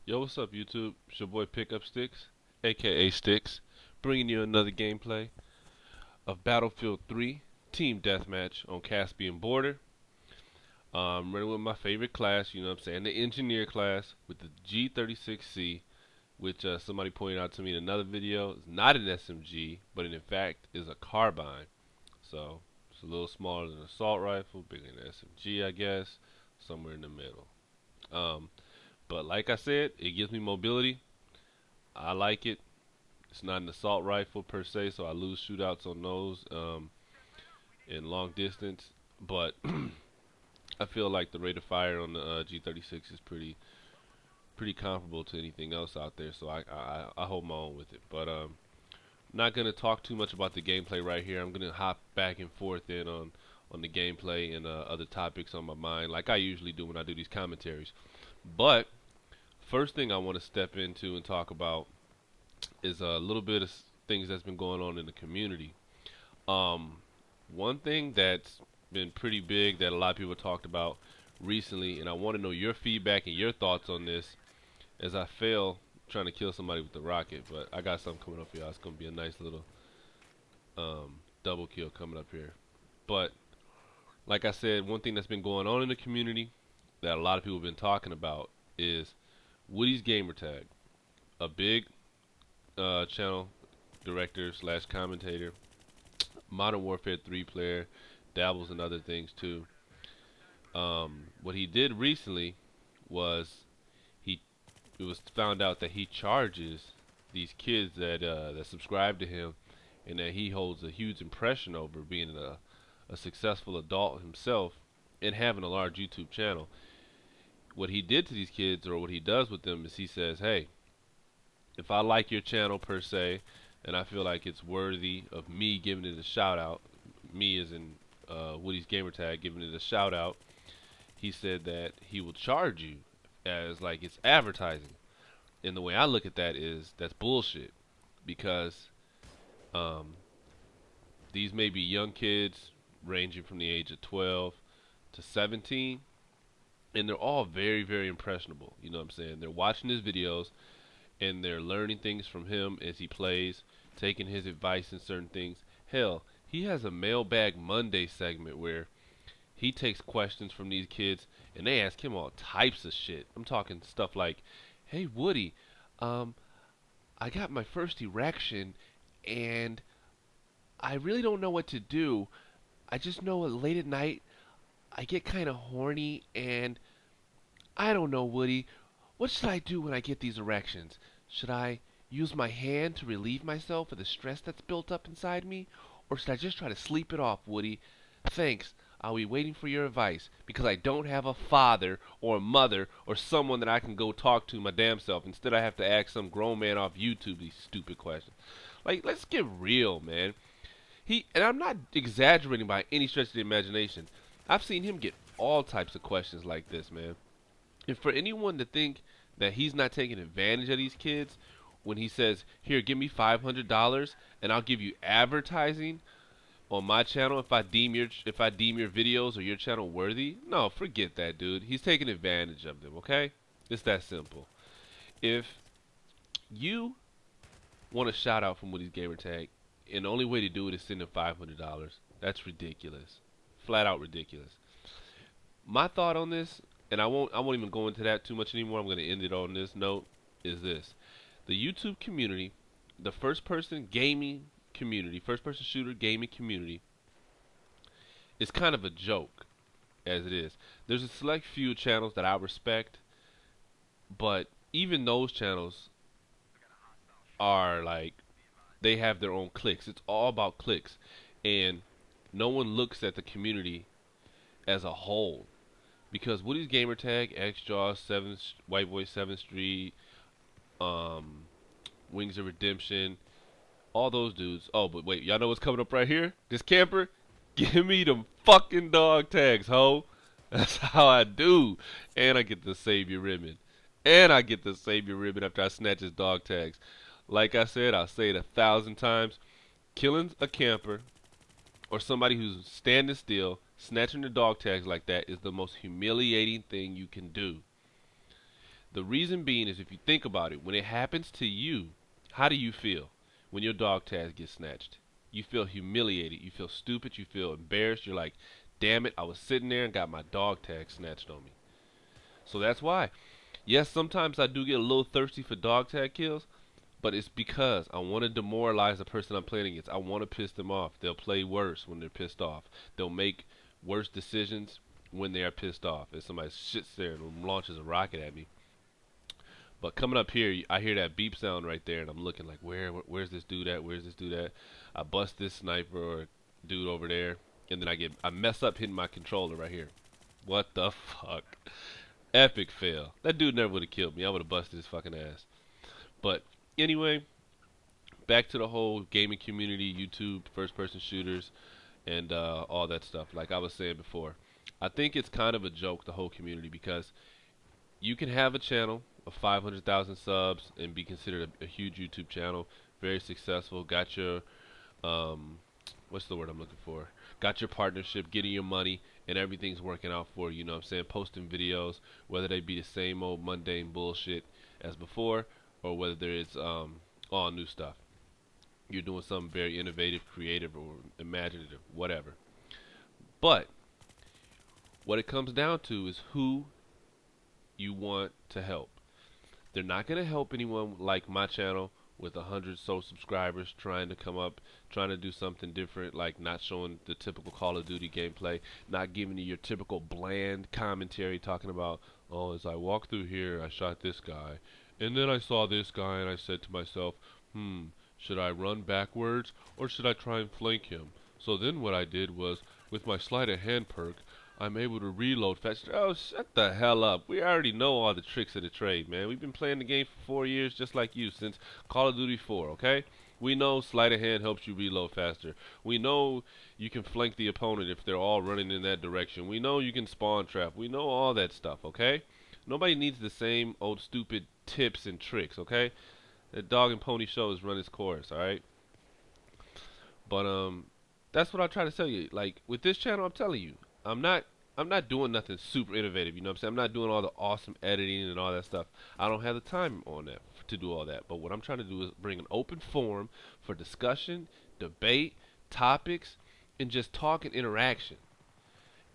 Yo, what's up, YouTube? It's your boy Pickup Sticks, aka Sticks, bringing you another gameplay of Battlefield 3 Team Deathmatch on Caspian Border. Running with my favorite class, you know what I'm saying, the engineer class with the G36C, which somebody pointed out to me in another video is not an SMG, but in fact is a carbine. So it's a little smaller than an assault rifle, bigger than an SMG, I guess, somewhere in the middle. Um, but like I said, it gives me mobility. I like it. It's not an assault rifle per se, so I lose shootouts on those in long distance. But I feel like the rate of fire on the G36 is pretty comparable to anything else out there. So I hold my own with it. But not gonna talk too much about the gameplay right here. I'm gonna hop back and forth in on the gameplay and other topics on my mind, like I usually do when I do these commentaries. But first thing I want to step into and talk about is a little bit of things that's been going on in the community. Um, One thing that's been pretty big that a lot of people talked about recently, and I want to know your feedback and your thoughts on this as I fail trying to kill somebody with the rocket. But I got something coming up for y'all. It's going to be a nice little double kill coming up here. But like I said, one thing that's been going on in the community that a lot of people have been talking about is Woody's Gamertag, a big channel director slash commentator, Modern Warfare 3 player, dabbles in other things too. What he did recently was he it was found out that he charges these kids that subscribe to him, and that he holds a huge impression over being a successful adult himself and having a large YouTube channel. What he did to these kids, or what he does with them, is he says, "Hey, if I like your channel per se, and I feel like it's worthy of me giving it a shout out, me as in Woody's Gamertag giving it a shout out," he said that he will charge you as like it's advertising. And the way I look at that is that's bullshit, because um, these may be young kids ranging from the age of 12 to 17, and they're all very, very impressionable. You know what I'm saying? They're watching his videos and they're learning things from him as he plays, taking his advice in certain things. Hell, he has a Mailbag Monday segment where he takes questions from these kids and they ask him all types of shit. I'm talking stuff like, "Hey Woody, um, I got my first erection and I really don't know what to do. I just know late at night I get kind of horny and I don't know, Woody. What should I do when I get these erections? Should I use my hand to relieve myself of the stress that's built up inside me? Or should I just try to sleep it off, Woody? Thanks. I'll be waiting for your advice because I don't have a father or a mother or someone that I can go talk to my damn self. Instead, I have to ask some grown man off YouTube these stupid questions." Like, let's get real, man. And I'm not exaggerating by any stretch of the imagination. I've seen him get all types of questions like this, man. And for anyone to think that he's not taking advantage of these kids when he says, "Here, give me $500 and I'll give you advertising on my channel if I deem your videos or your channel worthy," no, forget that, dude. He's taking advantage of them, okay? It's that simple. If you want a shout out from Woody's Gamertag, and the only way to do it is send him $500, that's ridiculous. Flat out ridiculous. My thought on this, and I won't even go into that too much anymore. I'm going to end it on this note, is this: the YouTube community, the first person gaming community, first person shooter gaming community, is kind of a joke as it is. There's a select few channels that I respect, but even those channels are like, they have their own cliques. It's all about cliques, and no one looks at the community as a whole. Because Woody's Gamertag, XJaw, White Boy 7th Street, um, Wings of Redemption, all those dudes. Oh, but wait, y'all know what's coming up right here? This camper? Give me them fucking dog tags, ho. That's how I do. And I get the Savior ribbon. And I get the Savior ribbon after I snatch his dog tags. Like I said, I'll say it 1,000 times. Killing a camper or somebody who's standing still, snatching their dog tags like that, is the most humiliating thing you can do. The reason being is if you think about it, when it happens to you, how do you feel when your dog tag gets snatched? You feel humiliated. You feel stupid. You feel embarrassed. You're like, damn it, I was sitting there and got my dog tag snatched on me. So that's why. Yes, sometimes I do get a little thirsty for dog tag kills, but it's because I want to demoralize the person I'm playing against. I want to piss them off. They'll play worse when they're pissed off. They'll make worse decisions when they are pissed off. If somebody sits there and launches a rocket at me. But coming up here, I hear that beep sound right there, and I'm looking like, where's this dude at? Where's this dude at? I bust this sniper or dude over there, and then I mess up hitting my controller right here. What the fuck? Epic fail. That dude never would have killed me. I would have busted his fucking ass. But anyway, back to the whole gaming community, YouTube, first-person shooters, and all that stuff. Like I was saying before, I think it's kind of a joke, the whole community, because you can have a channel of 500,000 subs and be considered a huge YouTube channel, very successful, got your what's the word I'm looking for? Got your partnership, getting your money, and everything's working out for you, you know what I'm saying? Posting videos, whether they be the same old mundane bullshit as before, or whether there is all new stuff. You're doing something very innovative, creative, or imaginative, whatever. But what it comes down to is who you want to help. They're not going to help anyone like my channel with 100 so subscribers trying to come up, trying to do something different, like not showing the typical Call of Duty gameplay, not giving you your typical bland commentary talking about, oh, as I walked through here, I shot this guy, and then I saw this guy, and I said to myself, should I run backwards, or should I try and flank him? So then what I did was, with my sleight of hand perk, I'm able to reload faster. Oh, shut the hell up. We already know all the tricks of the trade, man. We've been playing the game for 4 years just like you, since Call of Duty 4, okay? We know sleight of hand helps you reload faster. We know you can flank the opponent if they're all running in that direction. We know you can spawn trap. We know all that stuff, okay? Nobody needs the same old stupid tips and tricks, okay? The dog and pony show has run its course, alright? But that's what I try to tell you. Like with this channel, I'm telling you, I'm not doing nothing super innovative, you know what I'm saying? I'm not doing all the awesome editing and all that stuff. I don't have the time on that to do all that. But what I'm trying to do is bring an open forum for discussion, debate, topics, and just talk and interaction.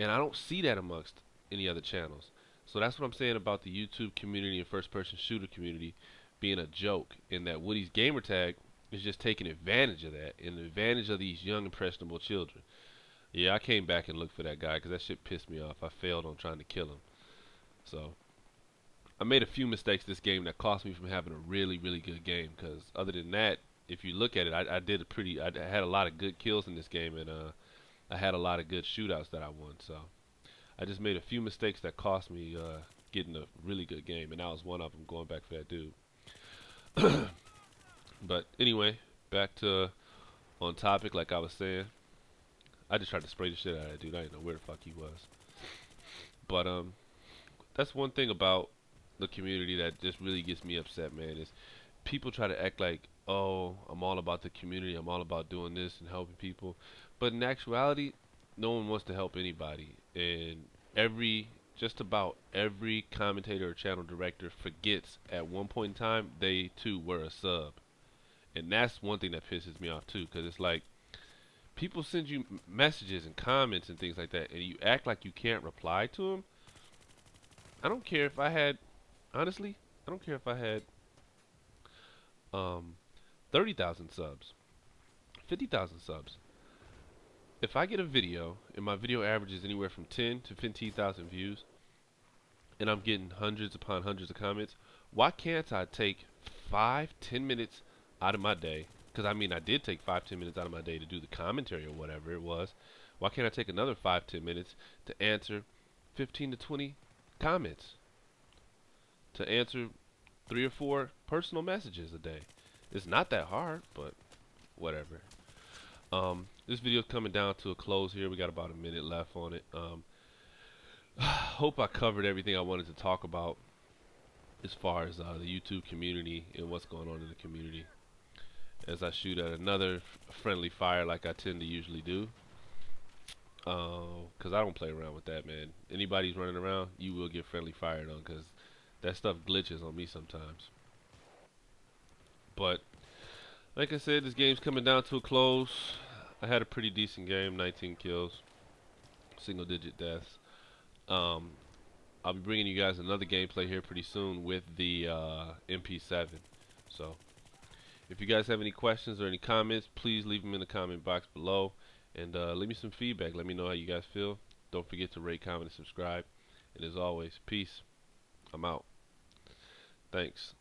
And I don't see that amongst any other channels. So that's what I'm saying about the YouTube community and first-person shooter community being a joke, in that Woody's Gamertag is just taking advantage of that, and advantage of these young impressionable children. Yeah, I came back and looked for that guy because that shit pissed me off. I failed on trying to kill him. So I made a few mistakes this game that cost me from having a really, really good game. Because other than that, if you look at it, I had a lot of good kills in this game, and I had a lot of good shootouts that I won. So I just made a few mistakes that cost me getting a really good game, and that was one of them, going back for that dude. But anyway, back to on topic, like I was saying. I just tried to spray the shit out of that dude. I didn't know where the fuck he was. But that's one thing about the community that just really gets me upset, man, is people try to act like, oh, I'm all about the community, I'm all about doing this and helping people. But in actuality, no one wants to help anybody. And just about every commentator or channel director forgets at one point in time they too were a sub. And that's one thing that pisses me off too, because it's like, people send you messages and comments and things like that, and you act like you can't reply to them. I don't care if I had, honestly, I don't care if I had 30,000 subs, 50,000 subs. If I get a video and my video averages anywhere from 10 to 15,000 views, and I'm getting hundreds upon hundreds of comments, why can't I take 5-10 minutes out of my day? Because I mean, I did take 5-10 minutes out of my day to do the commentary or whatever it was. Why can't I take another 5-10 minutes to answer 15 to 20 comments? To answer 3 or 4 personal messages a day. It's not that hard, but whatever. This video is coming down to a close here. We got about a minute left on it. Hope I covered everything I wanted to talk about as far as the YouTube community and what's going on in the community. As I shoot at another friendly fire like I tend to usually do. Because I don't play around with that, man. Anybody's running around, you will get friendly fired on, because That stuff glitches on me sometimes. But like I said, this game's coming down to a close. I had a pretty decent game, 19 kills, single digit deaths. Um, I'll be bringing you guys another gameplay here pretty soon with the MP7. So if you guys have any questions or any comments, please leave them in the comment box below. And leave me some feedback. Let me know how you guys feel. Don't forget to rate, comment, and subscribe. And as always, peace. I'm out. Thanks.